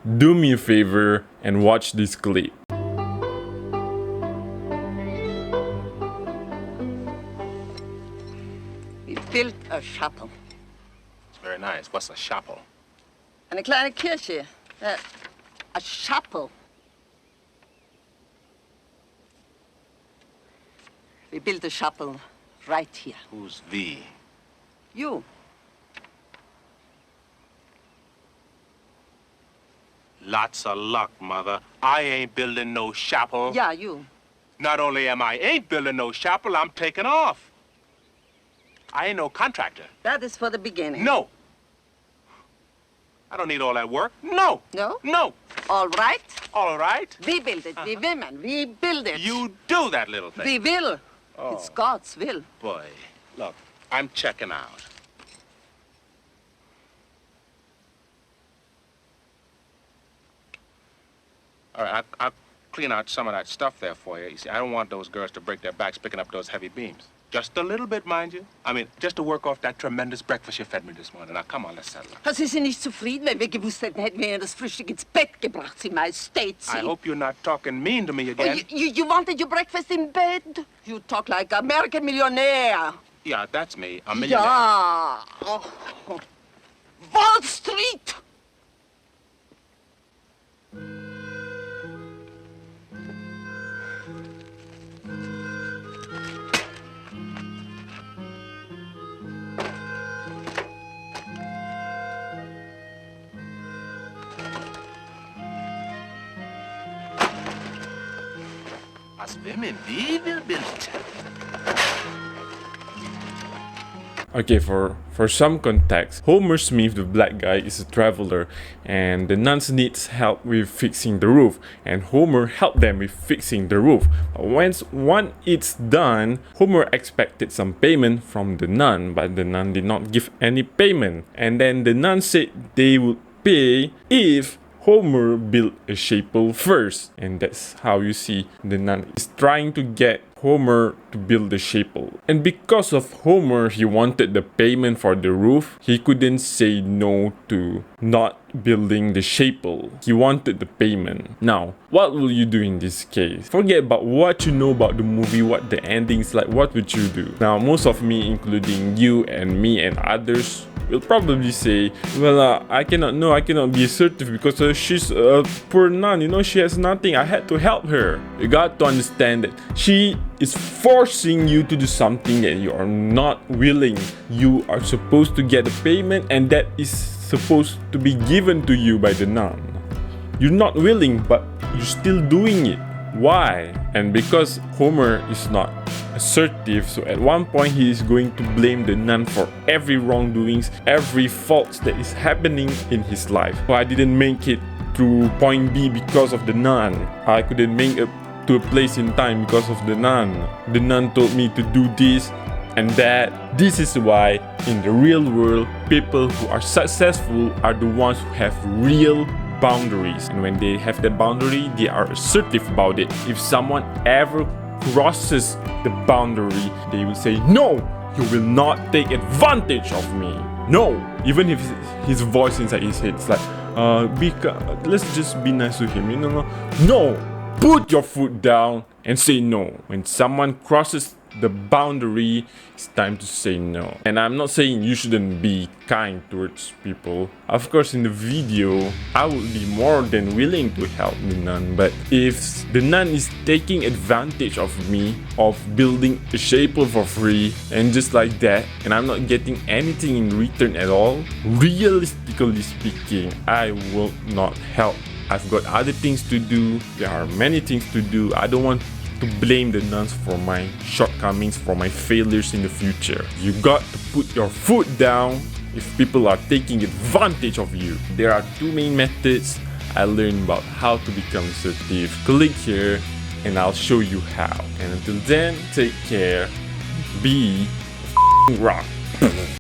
do me a favor and watch this clip. We built a chapel. It's very nice. What's a chapel? Eine kleine Kirche. A chapel. We built a chapel right here. Who's we? You. Lots of luck, Mother. I ain't building no chapel. Yeah, you. Not only am I ain't building no chapel, I'm taking off. I ain't no contractor. That is for the beginning. No. I don't need all that work. No. No? No. All right. All right. We build it. We women. We build it. You do that little thing. We will. Oh. It's God's will. Boy, look, I'm checking out. All right, I'll clean out some of that stuff there for you. You see, I don't want those girls to break their backs picking up those heavy beams. Just a little bit, mind you. I mean, just to work off that tremendous breakfast you fed me this morning. Now, come on, let's settle it. Sie sind nicht zufrieden? Wenn wir gewusst hätten, hätten wir Ihnen das Frühstück ins Bett gebracht, Sie Majestät. I hope you're not talking mean to me again. Oh, you wanted your breakfast in bed? You talk like American millionaire. Yeah, that's me, a millionaire. Ja. Oh. Wall Street. As women, we will build it. Okay, for some context, Homer Smith, the black guy, is a traveler, and the nuns needs help with fixing the roof, and Homer helped them with fixing the roof. But once it's done, Homer expected some payment from the nun, but the nun did not give any payment. And then the nun said they would pay if Homer built a chapel first, and that's how you see the nun is trying to get Homer to build the chapel. And because of Homer, he wanted the payment for the roof, he couldn't say no to not building the chapel. He wanted the payment. Now, what will you do in this case? Forget about what you know about the movie, what the ending is like, what would you do? Now, most of me, including you and me and others, will probably say, well, I cannot be assertive because she's a poor nun, she has nothing, I had to help her. You got to understand that she is forcing you to do something that you are not willing. You are supposed to get a payment, and that is supposed to be given to you by the nun. You're not willing, but you're still doing it. Why? And because Homer is not assertive, so at one point he is going to blame the nun for every wrongdoings, every fault that is happening in his life. So I didn't make it through point B because of the nun. I couldn't make it to a place in time because of the nun. The nun told me to do this and that. This is why in the real world, people who are successful are the ones who have real boundaries, and when they have that boundary, they are assertive about it. If someone ever crosses the boundary, they will say, no, you will not take advantage of me. No, even if his voice inside his head is like, let's just be nice to him. No, put your foot down and say no. When someone crosses the boundary, it's time to say no. And I'm not saying you shouldn't be kind towards people. Of course, in the video, I would be more than willing to help the nun. But if the nun is taking advantage of me, of building a chapel for free, and just like that, and I'm not getting anything in return at all, realistically speaking, I will not help. I've got other things to do. There are many things to do. I don't want to blame the nuns for my shortcomings, for my failures in the future. You got to put your foot down if people are taking advantage of you. There are two main methods I learned about how to become assertive. Click here and I'll show you how. And until then, take care. Be rock.